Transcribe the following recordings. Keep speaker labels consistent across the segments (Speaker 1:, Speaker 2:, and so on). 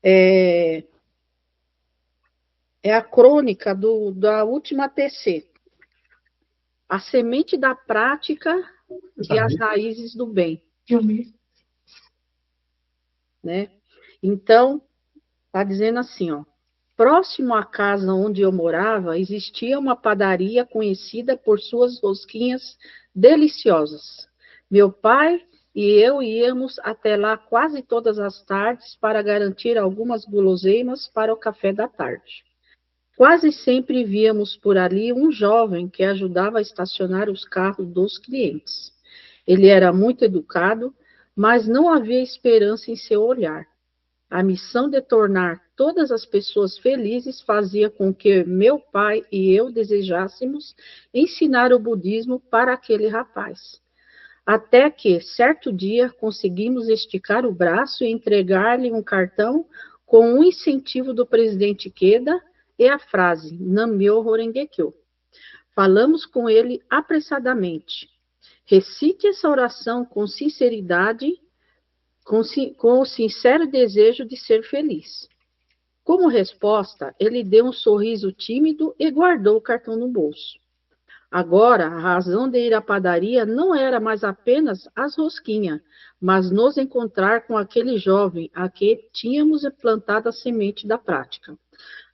Speaker 1: É, é a crônica da última TC. A semente da prática e as raízes do bem. Né? Então, está dizendo assim, ó. Próximo à casa onde eu morava, existia uma padaria conhecida por suas rosquinhas deliciosas. Meu pai e eu íamos até lá quase todas as tardes para garantir algumas guloseimas para o café da tarde. Quase sempre víamos por ali um jovem que ajudava a estacionar os carros dos clientes. Ele era muito educado, mas não havia esperança em seu olhar. A missão de tornar todas as pessoas felizes fazia com que meu pai e eu desejássemos ensinar o budismo para aquele rapaz. Até que, certo dia, conseguimos esticar o braço e entregar-lhe um cartão com um incentivo do presidente Queda e a frase Nammyo Horengekyo. Falamos com ele apressadamente. Recite essa oração com sinceridade, com o sincero desejo de ser feliz. Como resposta, ele deu um sorriso tímido e guardou o cartão no bolso. Agora, a razão de ir à padaria não era mais apenas as rosquinhas, mas nos encontrar com aquele jovem a que tínhamos plantado a semente da prática.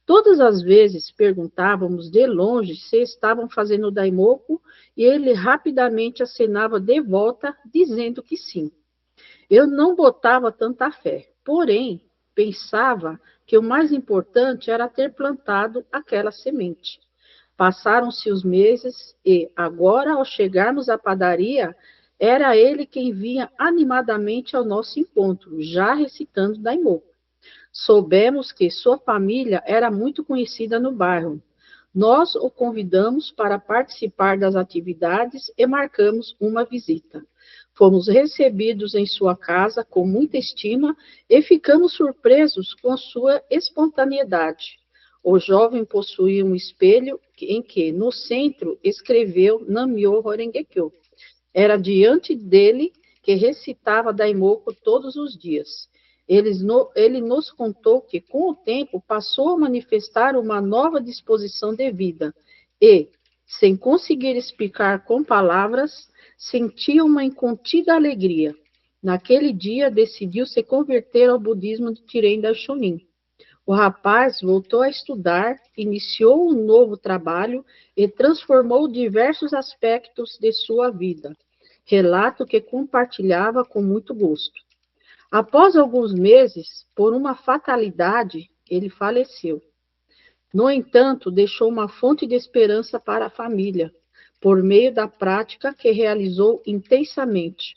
Speaker 1: Todas as vezes perguntávamos de longe se estavam fazendo daimoku e ele rapidamente acenava de volta, dizendo que sim. Eu não botava tanta fé, porém, pensava que o mais importante era ter plantado aquela semente. Passaram-se os meses e, agora, ao chegarmos à padaria, era ele quem vinha animadamente ao nosso encontro, já recitando Daimoku. Soubemos que sua família era muito conhecida no bairro. Nós o convidamos para participar das atividades e marcamos uma visita. Fomos recebidos em sua casa com muita estima e ficamos surpresos com sua espontaneidade. O jovem possuía um espelho em que, no centro, escreveu Nammyo Horengekyo. Era diante dele que recitava Daimoku todos os dias. Ele nos contou que, com o tempo, passou a manifestar uma nova disposição de vida e, sem conseguir explicar com palavras, sentia uma incontida alegria. Naquele dia, decidiu se converter ao budismo de Tiren Daishonin. O rapaz voltou a estudar, iniciou um novo trabalho e transformou diversos aspectos de sua vida. Relato que compartilhava com muito gosto. Após alguns meses, por uma fatalidade, ele faleceu. No entanto, deixou uma fonte de esperança para a família, por meio da prática que realizou intensamente.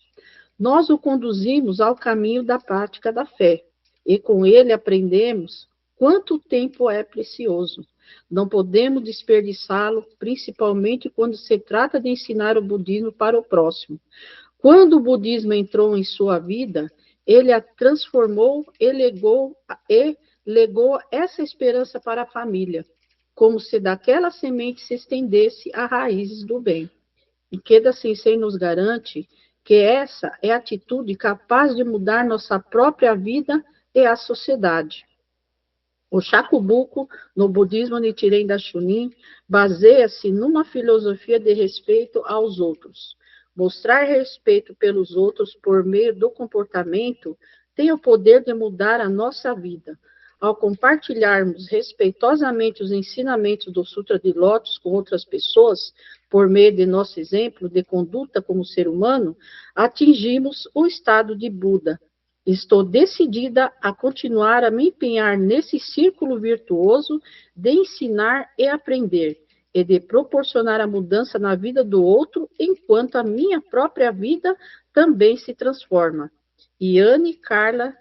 Speaker 1: Nós o conduzimos ao caminho da prática da fé, e com ele aprendemos quanto o tempo é precioso. Não podemos desperdiçá-lo, principalmente quando se trata de ensinar o budismo para o próximo. Quando o budismo entrou em sua vida, ele a transformou e legou essa esperança para a família, como se daquela semente se estendesse a raízes do bem. Ikeda Sensei nos garante que essa é a atitude capaz de mudar nossa própria vida e a sociedade. O Shakubuku, no budismo Nichiren Daishonin, baseia-se numa filosofia de respeito aos outros. Mostrar respeito pelos outros por meio do comportamento tem o poder de mudar a nossa vida. Ao compartilharmos respeitosamente os ensinamentos do Sutra de Lótus com outras pessoas, por meio de nosso exemplo de conduta como ser humano, atingimos o estado de Buda. Estou decidida a continuar a me empenhar nesse círculo virtuoso de ensinar e aprender, e de proporcionar a mudança na vida do outro, enquanto a minha própria vida também se transforma. Iane Carla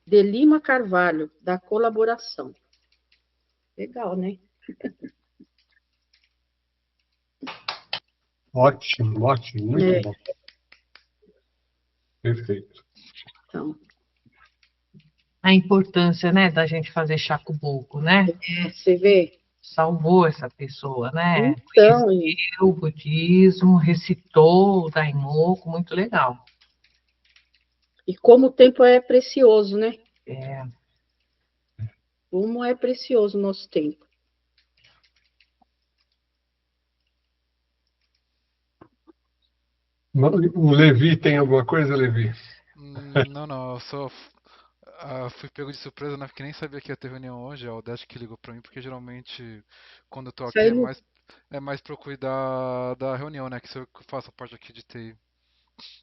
Speaker 1: de Lima Carvalho, da colaboração. Legal, né?
Speaker 2: Ótimo, ótimo, muito bom. Perfeito.
Speaker 1: Então,
Speaker 3: a importância, né, da gente fazer Shakubuku, né?
Speaker 1: você vê?
Speaker 3: Salvou essa pessoa, né?
Speaker 1: Então,
Speaker 3: conheceu o budismo, recitou o Daimoku, muito legal.
Speaker 1: E como o tempo é precioso, né?
Speaker 3: É.
Speaker 1: Como é precioso o nosso tempo.
Speaker 2: O Levi tem alguma coisa, Levi?
Speaker 4: Não, eu só fui pego de surpresa, né? Porque nem sabia que ia ter reunião hoje. É o Dash que ligou pra mim, porque geralmente quando eu tô
Speaker 1: Isso
Speaker 4: aqui
Speaker 1: aí não...
Speaker 4: é mais pra eu cuidar da reunião, né? Que sou eu que faço a parte aqui de TI.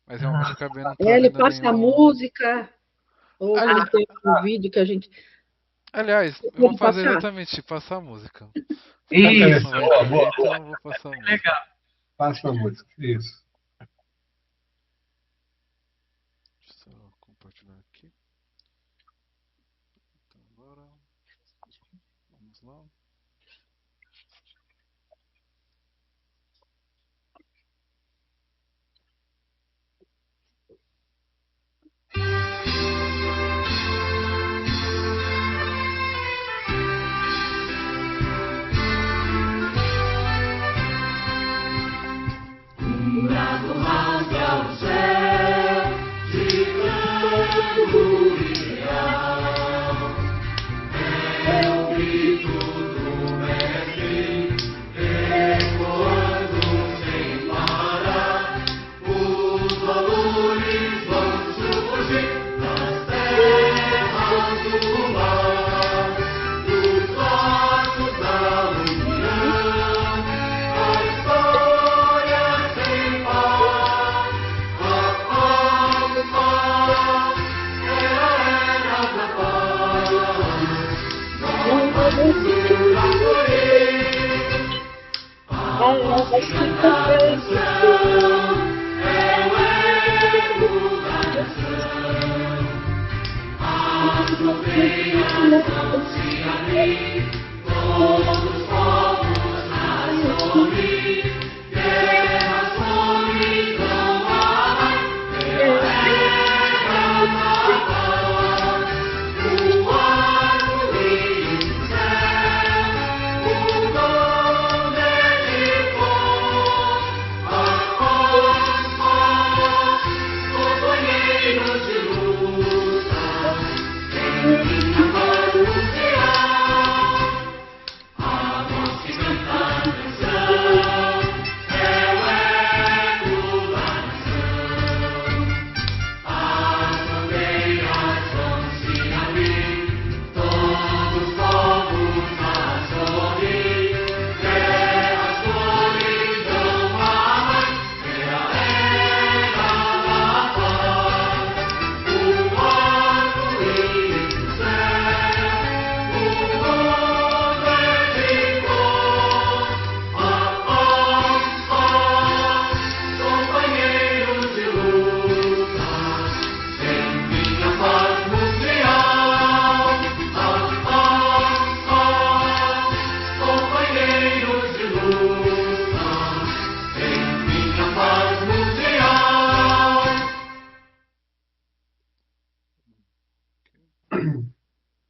Speaker 4: Mas realmente
Speaker 3: Ah,
Speaker 4: acabei não
Speaker 1: Ele
Speaker 4: trazendo
Speaker 1: passa a
Speaker 4: nenhum.
Speaker 1: música, ou
Speaker 4: Ali-
Speaker 1: quando tem um vídeo que a gente
Speaker 4: Aliás, eu vou
Speaker 1: pode
Speaker 4: fazer
Speaker 1: passar.
Speaker 4: exatamente passar a música. Já que ele não
Speaker 3: isso,
Speaker 4: vai
Speaker 2: Boa, boa,
Speaker 4: entender, então
Speaker 2: boa.
Speaker 4: eu vou passar a música.
Speaker 3: legal.
Speaker 2: Faça a música. Isso.
Speaker 4: Deixa eu só compartilhar aqui. Então agora, vamos lá.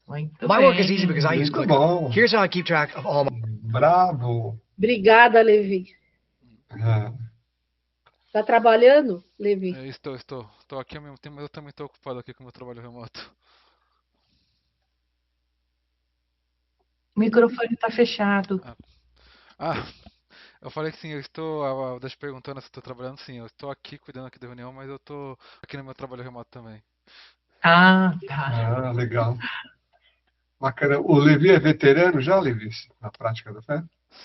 Speaker 3: Muito
Speaker 5: My work is easy
Speaker 3: bem.
Speaker 5: because I use
Speaker 2: Muito
Speaker 5: Clicker.
Speaker 2: bom.
Speaker 5: Here's how I keep track of all my.
Speaker 2: Bravo.
Speaker 1: Obrigada, Levi.
Speaker 2: Ah,
Speaker 1: Tá trabalhando, Levi?
Speaker 4: Estou aqui ao mesmo tempo, mas eu também estou ocupado aqui com o meu trabalho remoto.
Speaker 3: O microfone está fechado.
Speaker 4: Ah, eu falei que sim, eu estou. Deixa perguntando se estou trabalhando, sim. Eu estou aqui cuidando aqui da reunião, mas eu estou aqui no meu trabalho remoto também.
Speaker 3: Ah, tá.
Speaker 2: legal. Bacana. O Levi é veterano já, Levi, na prática da fé?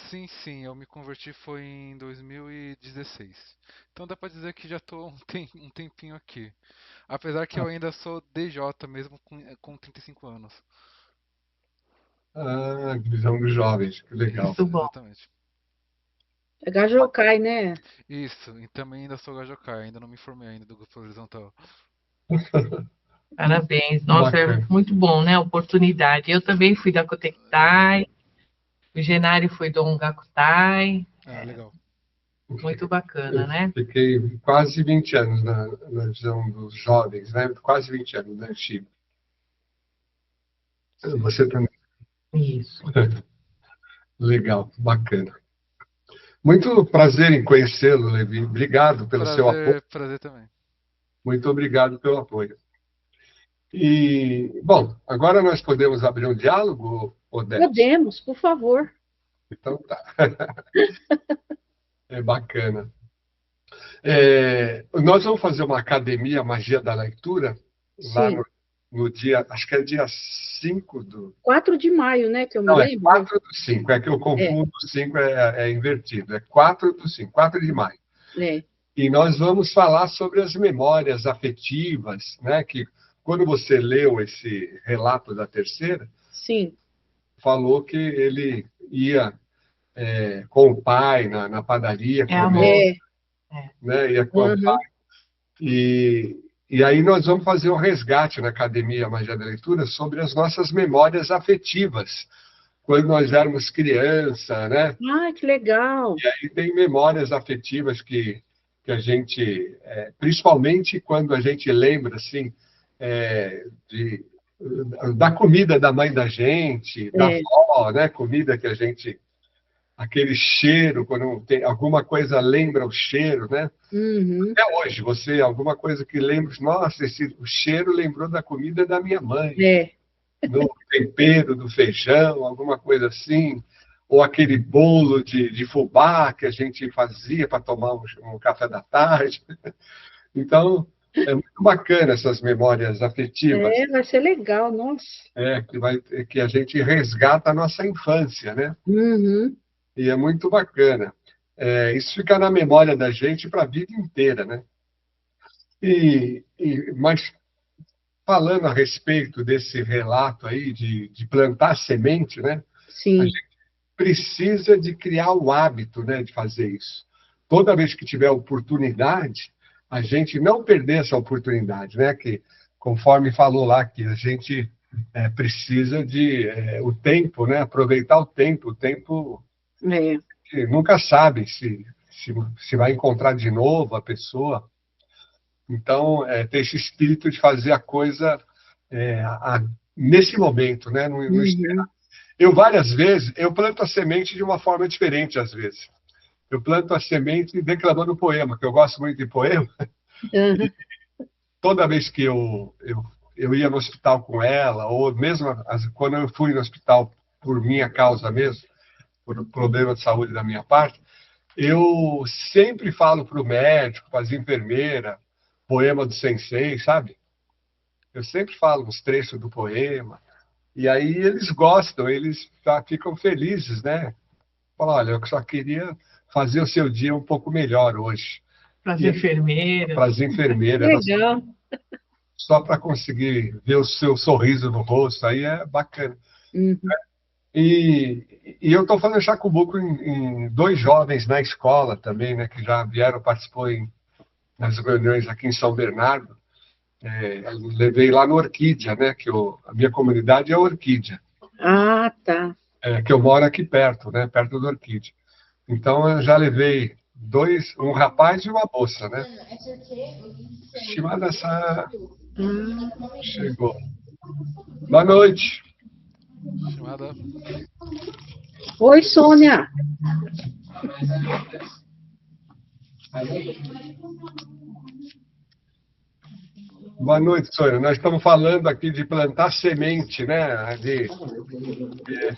Speaker 4: Sim, eu me converti foi em 2016. Então dá pra dizer que já estou um tempinho aqui. Apesar que eu ainda sou DJ, mesmo com 35 anos.
Speaker 2: Visão dos jovens, que legal.
Speaker 3: Muito bom.
Speaker 4: Exatamente.
Speaker 1: É Gajocai, né?
Speaker 4: Isso, e também ainda sou Gajokai, ainda não me formei ainda do grupo horizontal.
Speaker 3: Parabéns. Nossa, é
Speaker 2: Bacana.
Speaker 3: muito bom, né? A oportunidade. Eu também fui da Cotectai, o Genário foi do Ongakutai.
Speaker 4: Legal.
Speaker 3: Muito bacana,
Speaker 2: Eu
Speaker 3: né?
Speaker 2: fiquei quase 20 anos na visão dos jovens, né? Quase 20 anos, né, Chico? Você também.
Speaker 3: Isso.
Speaker 2: Legal, bacana. Muito prazer em conhecê-lo, Levi. Obrigado pelo seu apoio.
Speaker 4: Prazer também.
Speaker 2: Muito obrigado pelo apoio. E, bom, agora nós podemos abrir um diálogo, Odete?
Speaker 1: Podemos, por favor.
Speaker 2: Então tá. É bacana. Nós vamos fazer uma academia Magia da Leitura lá
Speaker 1: Sim.
Speaker 2: no dia, acho que é dia 5 do...
Speaker 1: 4 de maio, né, que eu me
Speaker 2: Não, é
Speaker 1: lembro.
Speaker 2: 4 do 5, é que eu confundo, o 5 é invertido, é 4 do 5, 4 de maio.
Speaker 1: É.
Speaker 2: E nós vamos falar sobre as memórias afetivas, né, que quando você leu esse relato da terceira,
Speaker 1: Sim.
Speaker 2: falou que ele ia com o pai na padaria,
Speaker 3: amor.
Speaker 2: né, ia com o pai. E aí nós vamos fazer um resgate na Academia Magia da Leitura sobre as nossas memórias afetivas, quando nós éramos criança, né?
Speaker 1: Ah, que legal.
Speaker 2: E aí tem memórias afetivas que a gente, principalmente quando a gente lembra, assim, da comida da mãe da gente, da avó, né? Comida que a gente... Aquele cheiro, quando tem alguma coisa lembra o cheiro, né?
Speaker 1: Uhum.
Speaker 2: Até hoje, alguma coisa que lembra, nossa, o cheiro lembrou da comida da minha mãe. No tempero do feijão, alguma coisa assim. Ou aquele bolo de fubá que a gente fazia para tomar um café da tarde. Então, é muito bacana essas memórias afetivas.
Speaker 1: Vai ser legal, nossa.
Speaker 2: Que a gente resgata a nossa infância, né?
Speaker 1: Uhum.
Speaker 2: E é muito bacana. Isso fica na memória da gente para a vida inteira, né? Mas falando a respeito desse relato aí de plantar semente, né?
Speaker 1: Sim.
Speaker 2: A gente precisa de criar o hábito, né, de fazer isso. Toda vez que tiver oportunidade, a gente não perder essa oportunidade, né? Que, conforme falou lá, que a gente precisa de o tempo, né? Aproveitar o tempo. O tempo que nunca sabe se vai encontrar de novo a pessoa. Então, ter esse espírito de fazer a coisa nesse momento, né? Não esperar. Eu, várias vezes, eu planto a semente de uma forma diferente, às vezes. Eu planto a semente declamando poema, que eu gosto muito de poema.
Speaker 1: Uhum.
Speaker 2: Toda vez que eu ia no hospital com ela, ou mesmo quando eu fui no hospital por minha causa mesmo, por problema de saúde da minha parte, eu sempre falo para o médico, para as enfermeiras, poema do sensei, sabe? Eu sempre falo uns trechos do poema. E aí eles gostam, eles ficam felizes, né? Falam, olha, eu só queria fazer o seu dia um pouco melhor hoje.
Speaker 3: Para as enfermeiras.
Speaker 2: Para as enfermeiras.
Speaker 1: Legal.
Speaker 2: Só para conseguir ver o seu sorriso no rosto, aí é bacana.
Speaker 1: Uhum.
Speaker 2: E eu estou fazendo chacubuco em 2 jovens na escola também, né? Que já vieram, participou nas reuniões aqui em São Bernardo. Levei lá no Orquídea, né? Que a minha comunidade é Orquídea.
Speaker 1: Ah, tá.
Speaker 2: Que eu moro aqui perto, né? Perto do Orquídea. Então, eu já levei 2, um rapaz e uma moça, né? Estimada Sara. Chegou. Boa noite.
Speaker 4: Estimada.
Speaker 1: Oi, Sônia.
Speaker 2: Boa noite, Sônia. Nós estamos falando aqui de plantar semente, né? De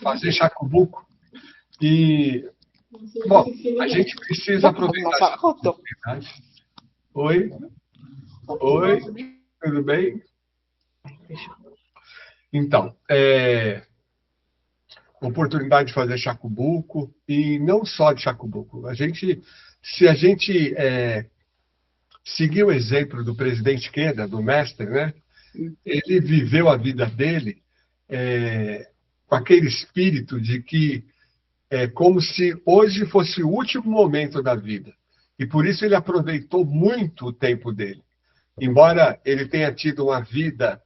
Speaker 2: fazer chacubuco. E, bom, a gente precisa aproveitar essa oportunidade. Oi? Oi? Tudo bem? Então, oportunidade de fazer chacubuco, e não só de chacubuco. Se a gente seguir o exemplo do presidente Queda, do mestre, né? Ele viveu a vida dele com aquele espírito de que como se hoje fosse o último momento da vida. E por isso ele aproveitou muito o tempo dele. Embora ele tenha tido uma vida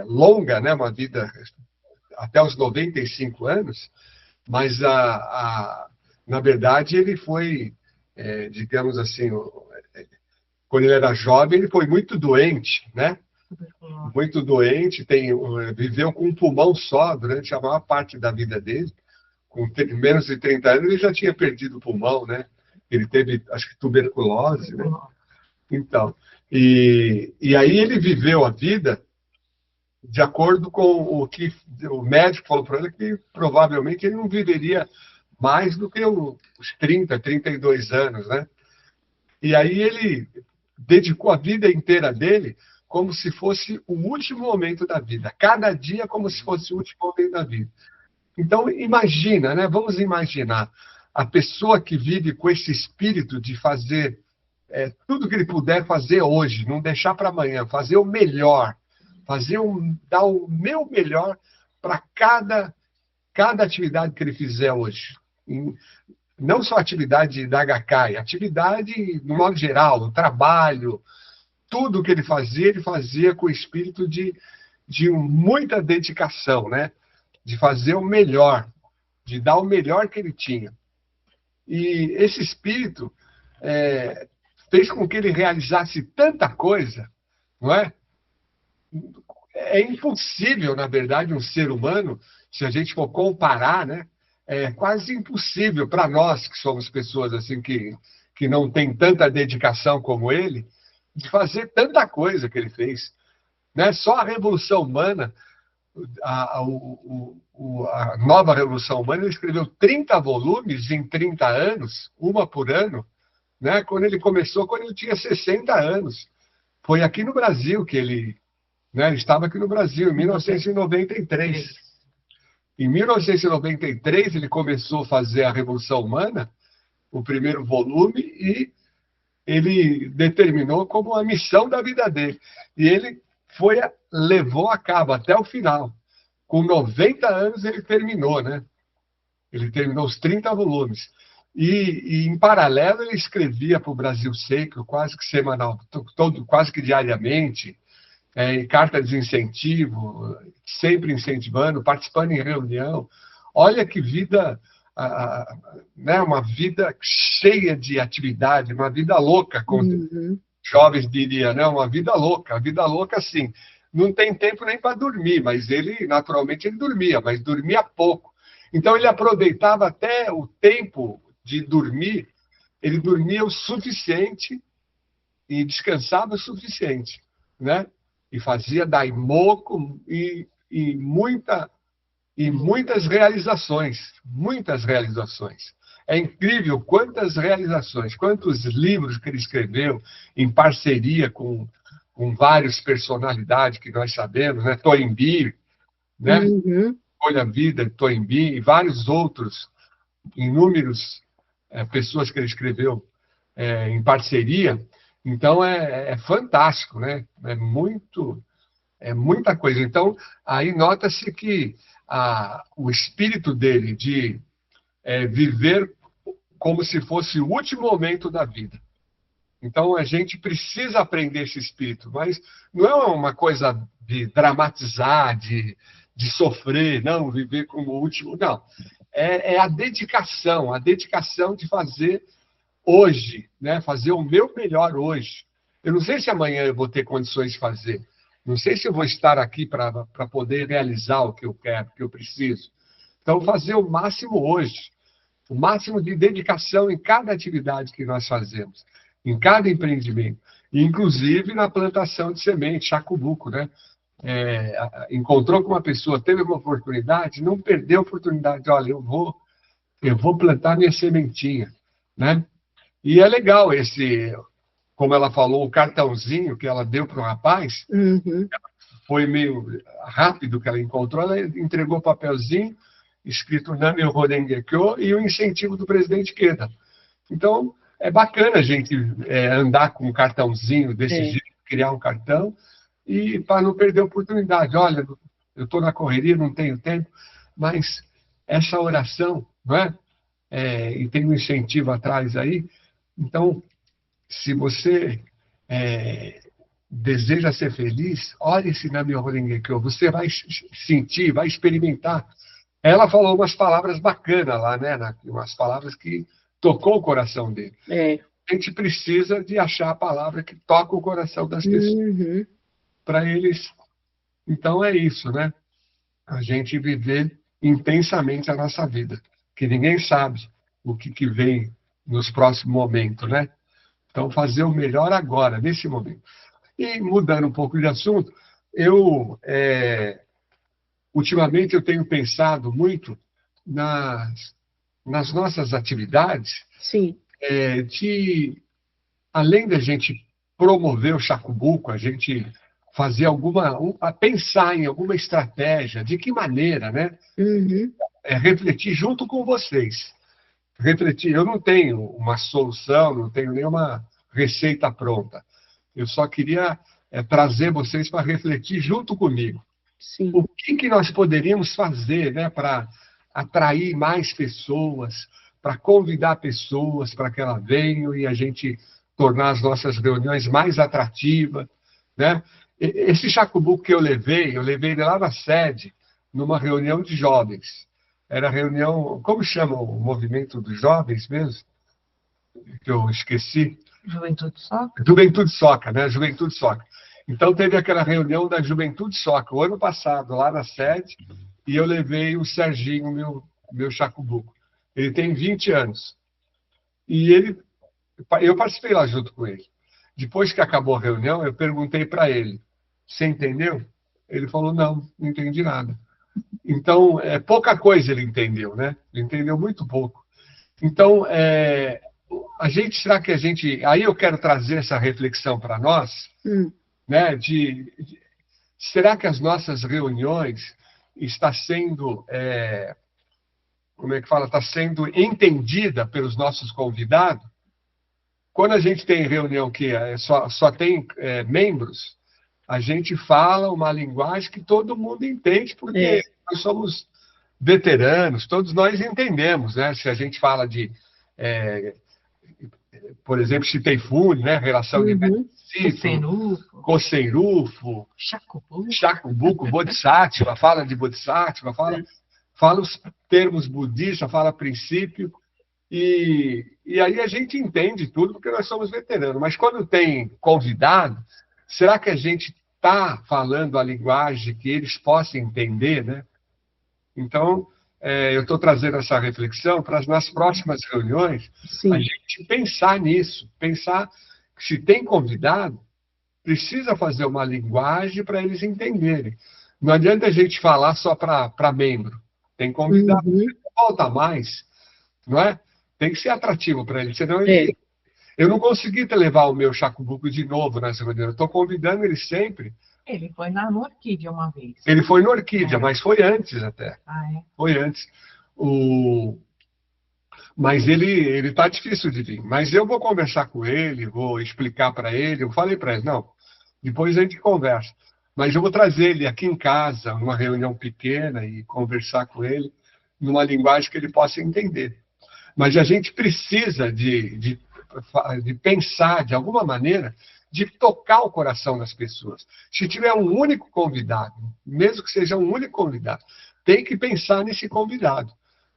Speaker 2: longa, né? Uma vida até os 95 anos, mas, na verdade, ele foi, digamos assim, quando ele era jovem, ele foi muito doente, né? Muito doente, viveu com um pulmão só durante a maior parte da vida dele. Com menos de 30 anos, ele já tinha perdido o pulmão, né? Ele teve, acho que, tuberculose, né? Então, e aí ele viveu a vida de acordo com o que o médico falou para ele, que provavelmente ele não viveria mais do que os 30, 32 anos, né? E aí ele dedicou a vida inteira dele como se fosse o último momento da vida. Cada dia como se fosse o último momento da vida. Então, imagina, né? Vamos imaginar a pessoa que vive com esse espírito de fazer tudo que ele puder fazer hoje, não deixar para amanhã, fazer o melhor, dar o meu melhor para cada atividade que ele fizer hoje. Não só atividade da HK, atividade no modo geral, o trabalho, tudo que ele fazia com o espírito de muita dedicação, né? De fazer o melhor, de dar o melhor que ele tinha. E esse espírito fez com que ele realizasse tanta coisa, não é? É impossível, na verdade, um ser humano, se a gente for comparar, né? É quase impossível para nós, que somos pessoas assim que não têm tanta dedicação como ele, de fazer tanta coisa que ele fez. Né? Só a Revolução Humana, a nova Revolução Humana, ele escreveu 30 volumes em 30 anos, uma por ano, né? Quando ele começou, quando ele tinha 60 anos. Foi aqui no Brasil que ele estava aqui no Brasil, em 1993. Em 1993, ele começou a fazer a Revolução Humana, o primeiro volume, e ele determinou como a missão da vida dele. E ele levou a cabo até o final. Com 90 anos, ele terminou, né? Ele terminou os 30 volumes. E em paralelo, ele escrevia para o Brasil Seco, quase que semanal, quase que diariamente, carta de incentivo, sempre incentivando, participando em reunião. Olha que vida, né, uma vida cheia de atividade, uma vida louca, como jovens diriam, né, uma vida louca. A vida louca, assim, não tem tempo nem para dormir, mas naturalmente, ele dormia, mas dormia pouco. Então, ele aproveitava até o tempo de dormir, ele dormia o suficiente e descansava o suficiente, né? E fazia daimoku e muitas realizações, muitas realizações. É incrível quantas realizações, quantos livros que ele escreveu em parceria com várias personalidades que nós sabemos, né? Toynbee, né? Olha a Vida, Toynbee e vários outros, inúmeros pessoas que ele escreveu em parceria. Então, é fantástico, né? É muita coisa. Então, aí nota-se que o espírito dele de viver como se fosse o último momento da vida. Então, a gente precisa aprender esse espírito, mas não é uma coisa de dramatizar, de sofrer, não, viver como o último, não. É a dedicação de fazer hoje, né? Fazer o meu melhor hoje. Eu não sei se amanhã eu vou ter condições de fazer. Não sei se eu vou estar aqui para poder realizar o que eu quero, o que eu preciso. Então, fazer o máximo hoje. O máximo de dedicação em cada atividade que nós fazemos. Em cada empreendimento. Inclusive na plantação de semente, chacubuco, né? Encontrou com uma pessoa, teve uma oportunidade, não perdeu a oportunidade. Olha, eu vou plantar minha sementinha, né? E é legal como ela falou, o cartãozinho que ela deu para o rapaz, foi meio rápido que ela encontrou, ela entregou o papelzinho, escrito Namyo Renge Kyo, e o incentivo do presidente Queda. Então, é bacana a gente andar com um cartãozinho desse jeito, criar um cartão, e para não perder a oportunidade. Olha, eu estou na correria, não tenho tempo, mas essa oração, não é? E tem um incentivo atrás aí. Então, se você deseja ser feliz, ore esse Namyo Renge Kyo. Você vai sentir, vai experimentar. Ela falou umas palavras bacanas lá, né? Umas palavras que tocou o coração dele. A gente precisa de achar a palavra que toca o coração das pessoas. Para eles. Então é isso, né? A gente viver intensamente a nossa vida. Que ninguém sabe o que vem nos próximos momentos, né? Então fazer o melhor agora, nesse momento. E mudando um pouco de assunto, eu, ultimamente, eu tenho pensado muito nas nossas atividades,
Speaker 1: Sim.
Speaker 2: Além da gente promover o Chacubuco, a gente fazer pensar em alguma estratégia, de que maneira, né?
Speaker 1: Uhum.
Speaker 2: Refletir junto com vocês. Refletir, eu não tenho uma solução, não tenho nenhuma receita pronta. Eu só queria trazer vocês para refletir junto comigo.
Speaker 1: Sim.
Speaker 2: O que nós poderíamos fazer, né, para atrair mais pessoas, para convidar pessoas para que elas venham e a gente tornar as nossas reuniões mais atrativas, né? Esse Chacubuco que eu levei ele lá na sede, numa reunião de jovens. Era reunião, como chama o movimento dos jovens mesmo? Que eu esqueci.
Speaker 3: Juventude Soca?
Speaker 2: Juventude Soca, né? Juventude Soca. Então teve aquela reunião da Juventude Soca, o ano passado, lá na sede, e eu levei o Serginho, meu Chacubuco. Ele tem 20 anos. E eu participei lá junto com ele. Depois que acabou a reunião, eu perguntei para ele: você entendeu? Ele falou: não entendi nada. Então, pouca coisa ele entendeu, né? Ele entendeu muito pouco. Então, será que a gente... Aí eu quero trazer essa reflexão para nós, né? Será que as nossas reuniões está sendo, como é que fala? Está sendo entendida pelos nossos convidados? Quando a gente tem reunião que só tem membros, a gente fala uma linguagem que todo mundo entende, porque nós somos veteranos, todos nós entendemos, né? Se a gente fala de, por exemplo, Chiteifune, né? Relação de Cosseirufo, Chacubuco, Bodhisattva, fala de Bodhisattva, fala os termos budistas, fala princípio, e aí a gente entende tudo, porque nós somos veteranos. Mas quando tem convidado, será que a gente está falando a linguagem que eles possam entender, né? Então, eu estou trazendo essa reflexão para nas próximas reuniões, a gente pensar nisso, pensar que se tem convidado, precisa fazer uma linguagem para eles entenderem. Não adianta a gente falar só para membro. Tem convidado, falta mais, não é? Tem que ser atrativo para eles, senão eu não consegui levar o meu Chacubuco de novo nessa reunião. Eu estou convidando ele sempre.
Speaker 3: Ele foi no Orquídea uma vez.
Speaker 2: Ele foi no Orquídea, mas foi antes até. Foi antes. Mas ele está difícil de vir. Mas eu vou conversar com ele, vou explicar para ele. Eu falei para ele, não, depois a gente conversa. Mas eu vou trazer ele aqui em casa, numa reunião pequena, e conversar com ele numa linguagem que ele possa entender. Mas a gente precisa de pensar, de alguma maneira, de tocar o coração das pessoas. Se tiver um único convidado, mesmo que seja um único convidado, tem que pensar nesse convidado,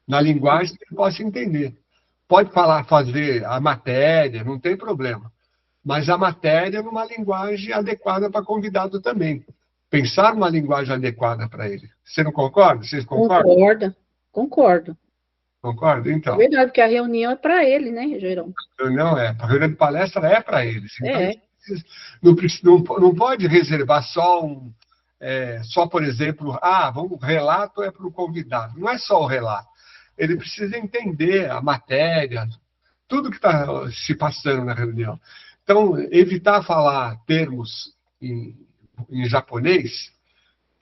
Speaker 2: na linguagem que ele possa entender. Pode fazer a matéria, não tem problema. Mas a matéria numa linguagem adequada para convidado também. Pensar numa linguagem adequada para ele. Você não concorda? Vocês concordam?
Speaker 1: Concordo.
Speaker 2: Concorda? Então.
Speaker 1: É verdade, porque a reunião é para ele, né, Gerão?
Speaker 2: A reunião de palestra é para eles. Então, não pode reservar só, por exemplo, o relato é para o convidado. Não é só o relato. Ele precisa entender a matéria, tudo que está se passando na reunião. Então, evitar falar termos em japonês,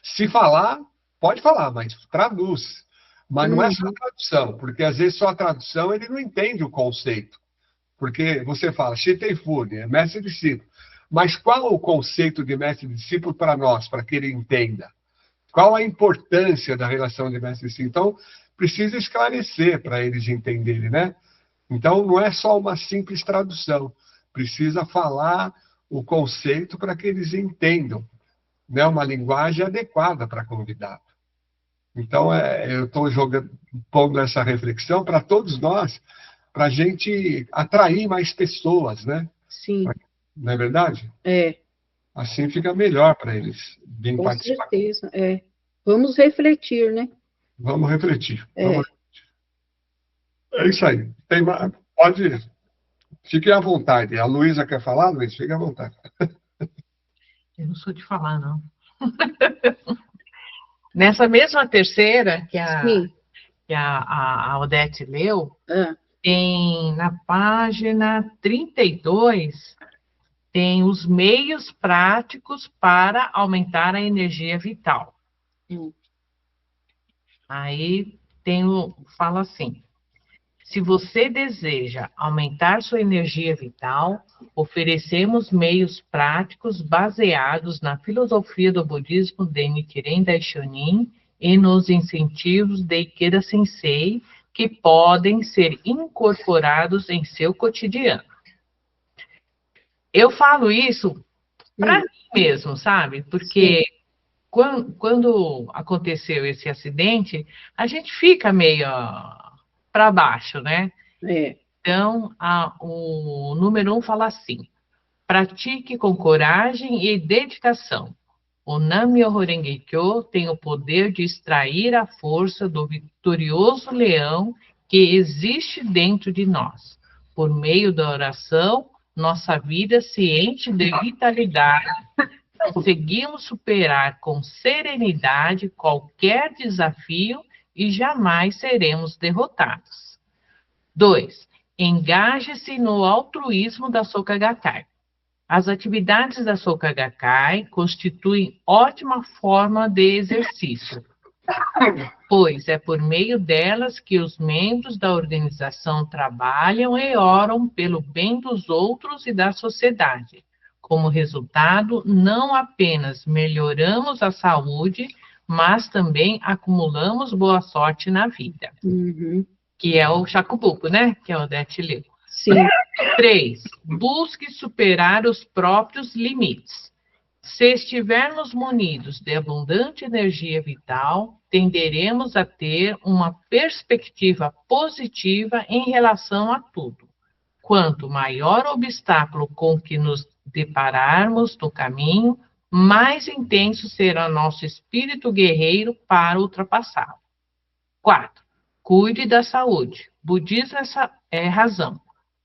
Speaker 2: se falar, pode falar, mas traduz. Mas não é só a tradução, porque às vezes só a tradução ele não entende o conceito. Porque você fala, Shiteifune, mestre e discípulo. Mas qual o conceito de mestre e discípulo para nós, para que ele entenda? Qual a importância da relação de mestre e discípulo? Então, precisa esclarecer para eles entenderem, né? Então, não é só uma simples tradução. Precisa falar o conceito para que eles entendam, né? Uma linguagem adequada para convidado. Então, eu estou pondo essa reflexão para todos nós, para a gente atrair mais pessoas, né?
Speaker 1: Sim.
Speaker 2: Não é verdade? Assim fica melhor para eles virem participar.
Speaker 1: Com certeza, Vamos refletir, né?
Speaker 2: Vamos refletir. É isso aí. Pode ir. Fique à vontade. A Luísa quer falar, Luísa? Fique à vontade.
Speaker 3: Eu não sou de falar, não. Nessa mesma terceira que
Speaker 1: Sim.
Speaker 3: a Odete leu,
Speaker 1: Ah,
Speaker 3: tem na página 32, tem os meios práticos para aumentar a energia vital.
Speaker 1: hum,
Speaker 3: Aí fala assim: se você deseja aumentar sua energia vital, oferecemos meios práticos baseados na filosofia do budismo de Nichiren Daishonin e nos incentivos de Ikeda Sensei, que podem ser incorporados em seu cotidiano. Eu falo isso para
Speaker 1: hum,
Speaker 3: mim mesmo, sabe? Porque quando aconteceu esse acidente, a gente fica meio para baixo, né?
Speaker 1: é.
Speaker 3: Então, o número 1 fala assim: pratique com coragem e dedicação. O Nam-myoho Renge Kyo tem o poder de extrair a força do vitorioso leão que existe dentro de nós. Por meio da oração, nossa vida se enche de vitalidade. Conseguimos superar com serenidade qualquer desafio e jamais seremos derrotados. 2. Engaje-se no altruísmo da Soka Gakkai. As atividades da Soka Gakkai constituem ótima forma de exercício, pois é por meio delas que os membros da organização trabalham e oram pelo bem dos outros e da sociedade. Como resultado, não apenas melhoramos a saúde, mas também acumulamos boa sorte na vida,
Speaker 1: Uhum,
Speaker 3: que é o Shakubuku, né? Que é o Odete leu.
Speaker 1: sim.
Speaker 3: 3. Busque superar os próprios limites. Se estivermos munidos de abundante energia vital, tenderemos a ter uma perspectiva positiva em relação a tudo. Quanto maior o obstáculo com que nos depararmos no caminho, mais intenso será nosso espírito guerreiro para ultrapassá-lo. 4. Cuide da saúde. Budismo é razão.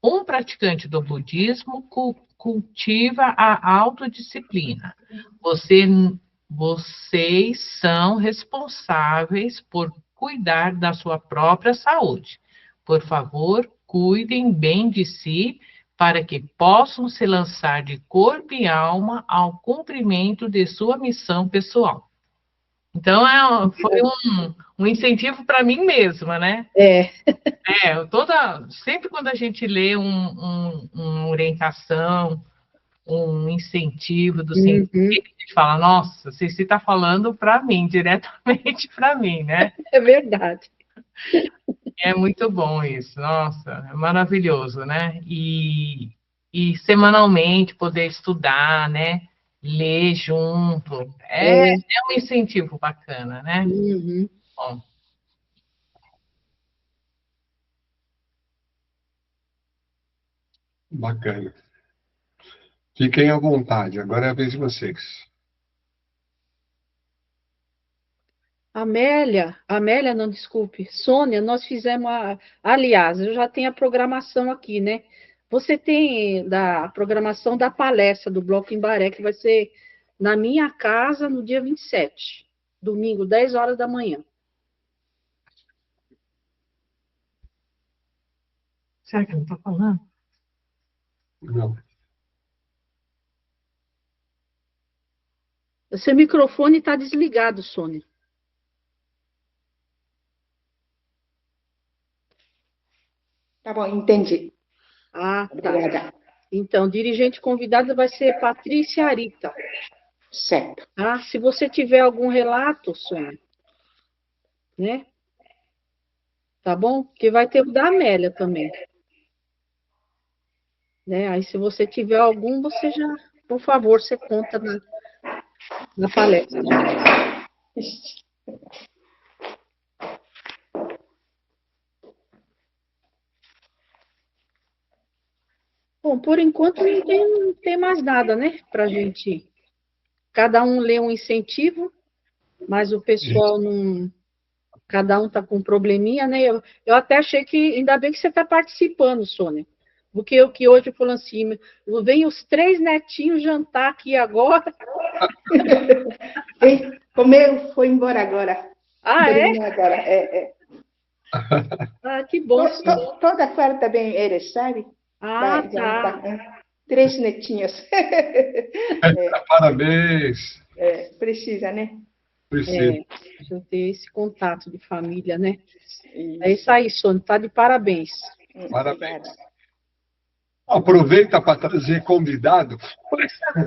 Speaker 3: Um praticante do budismo cultiva a autodisciplina. Vocês são responsáveis por cuidar da sua própria saúde. Por favor, cuidem bem de si para que possam se lançar de corpo e alma ao cumprimento de sua missão pessoal. Então, foi um incentivo para mim mesma, né?
Speaker 1: É.
Speaker 3: Sempre quando a gente lê uma orientação, um incentivo do
Speaker 1: Uhum,
Speaker 3: científico, a gente fala, nossa, você está falando para mim, diretamente para mim, né?
Speaker 1: é verdade.
Speaker 3: É muito bom isso, nossa, é maravilhoso, né? E semanalmente poder estudar, né? Ler junto, é um incentivo bacana, né?
Speaker 1: Uhum.
Speaker 3: Bom,
Speaker 2: Bacana. Fiquem à vontade, agora é a vez de vocês.
Speaker 1: Amélia, não, desculpe. Sônia, nós fizemos aliás, eu já tenho a programação aqui, né? Você tem a programação da palestra do Bloco Embaré, que vai ser na minha casa no dia 27, domingo, 10 horas da manhã.
Speaker 3: será que eu não estou falando?
Speaker 2: Não.
Speaker 1: O seu microfone está desligado, Sônia.
Speaker 5: Tá bom, entendi.
Speaker 1: Ah, tá.
Speaker 5: Obrigada.
Speaker 1: Então, dirigente convidada vai ser Patrícia Arita.
Speaker 5: Certo.
Speaker 1: Tá? Se você tiver algum relato, Sônia, né? Tá bom? Porque vai ter o da Amélia também. Né? Aí, se você tiver algum, você já, por favor, você conta na palestra. Bom, por enquanto não tem mais nada, né? Pra gente. Cada um lê um incentivo, mas o pessoal não. Cada um tá com um probleminha, né? Eu até achei que. Ainda bem que você está participando, Sônia. Porque eu que hoje falou assim, vem os 3 netinhos jantar aqui agora.
Speaker 5: Comeu, foi embora agora.
Speaker 1: Ah, é?
Speaker 5: Terminou agora.
Speaker 1: Ah, que bom, Sônia.
Speaker 5: Toda quarta vem eles, sabe?
Speaker 1: Ah,
Speaker 5: Vai
Speaker 1: tá.
Speaker 5: jantar. 3 netinhos.
Speaker 2: Parabéns.
Speaker 5: Precisa, né?
Speaker 2: Preciso.
Speaker 1: Deixa eu ter esse contato de família, né?
Speaker 5: Isso.
Speaker 1: É isso aí, Sônia, tá de parabéns.
Speaker 2: Parabéns.
Speaker 5: Obrigada.
Speaker 2: Aproveita para trazer convidado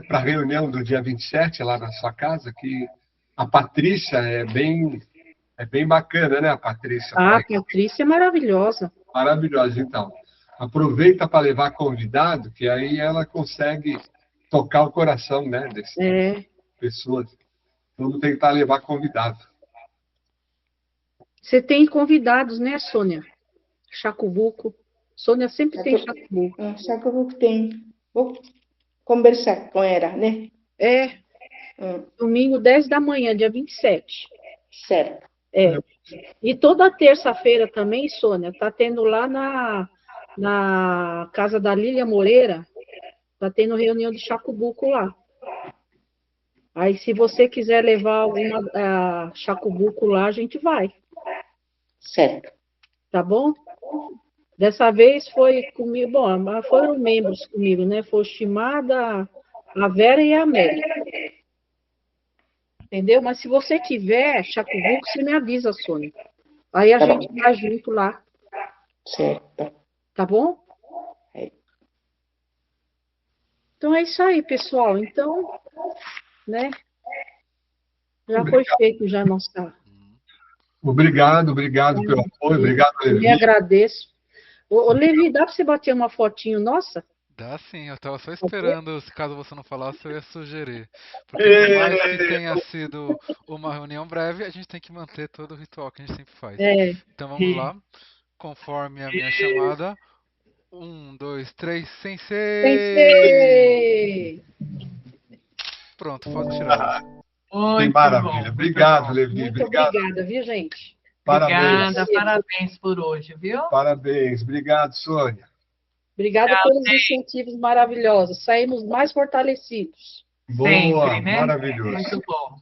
Speaker 2: para a reunião do dia 27, lá na sua casa, que a Patrícia é bem bacana, né, a Patrícia?
Speaker 1: Ah, a Patrícia é maravilhosa.
Speaker 2: Maravilhosa, então. Aproveita para levar convidado, que aí ela consegue tocar o coração, né, dessas pessoas. Vamos tentar levar convidado.
Speaker 1: Você tem convidados, né, Sônia? Chacubuco. Sônia sempre tem Chacubuco.
Speaker 5: Chacubuco tem. Vou conversar com ela, né?
Speaker 1: Domingo, 10 da manhã, dia 27.
Speaker 5: Certo.
Speaker 1: E toda terça-feira também, Sônia, tá tendo lá na casa da Lília Moreira, tá tendo reunião de Chacubuco lá. Aí, se você quiser levar alguma Chacubuco lá, a gente vai.
Speaker 5: Certo.
Speaker 1: Tá bom? Dessa vez foi comigo, bom, foram membros comigo, né? Foi o Shimada, a Vera e a Amélia. Entendeu? Mas se você tiver Chacubuco, você me avisa, Sônia. Aí a gente vai junto lá.
Speaker 5: Certo.
Speaker 1: Tá bom? Então é isso aí, pessoal. Então, né? Já foi feito já a nossa.
Speaker 2: Obrigado pelo apoio, obrigado,
Speaker 1: Levi. Me agradeço. Ô, Levi, dá para você bater uma fotinho nossa?
Speaker 4: Dá sim, eu tava só esperando, se caso você não falasse, eu ia sugerir. Porque por mais que tenha sido uma reunião breve, a gente tem que manter todo o ritual que a gente sempre faz. Então vamos lá, conforme a minha chamada. 1, 2, 3, Sensei!
Speaker 1: Sensei!
Speaker 4: Pronto, foto tirada.
Speaker 2: Que maravilha. Obrigado, Levi.
Speaker 1: Muito obrigada, viu, gente?
Speaker 2: Parabéns.
Speaker 3: Obrigada, parabéns por hoje, viu?
Speaker 2: Parabéns. Obrigado, Sônia.
Speaker 1: Obrigada pelos incentivos maravilhosos. Saímos mais fortalecidos.
Speaker 2: Boa,
Speaker 3: sempre, né?
Speaker 2: Maravilhoso.
Speaker 3: Muito bom.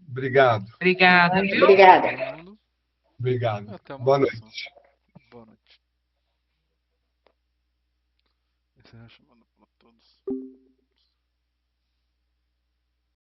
Speaker 2: Obrigado.
Speaker 3: Obrigada, viu?
Speaker 5: Obrigada.
Speaker 2: Obrigado.
Speaker 4: Até uma
Speaker 2: Boa
Speaker 4: próxima.
Speaker 2: noite.
Speaker 4: Boa noite.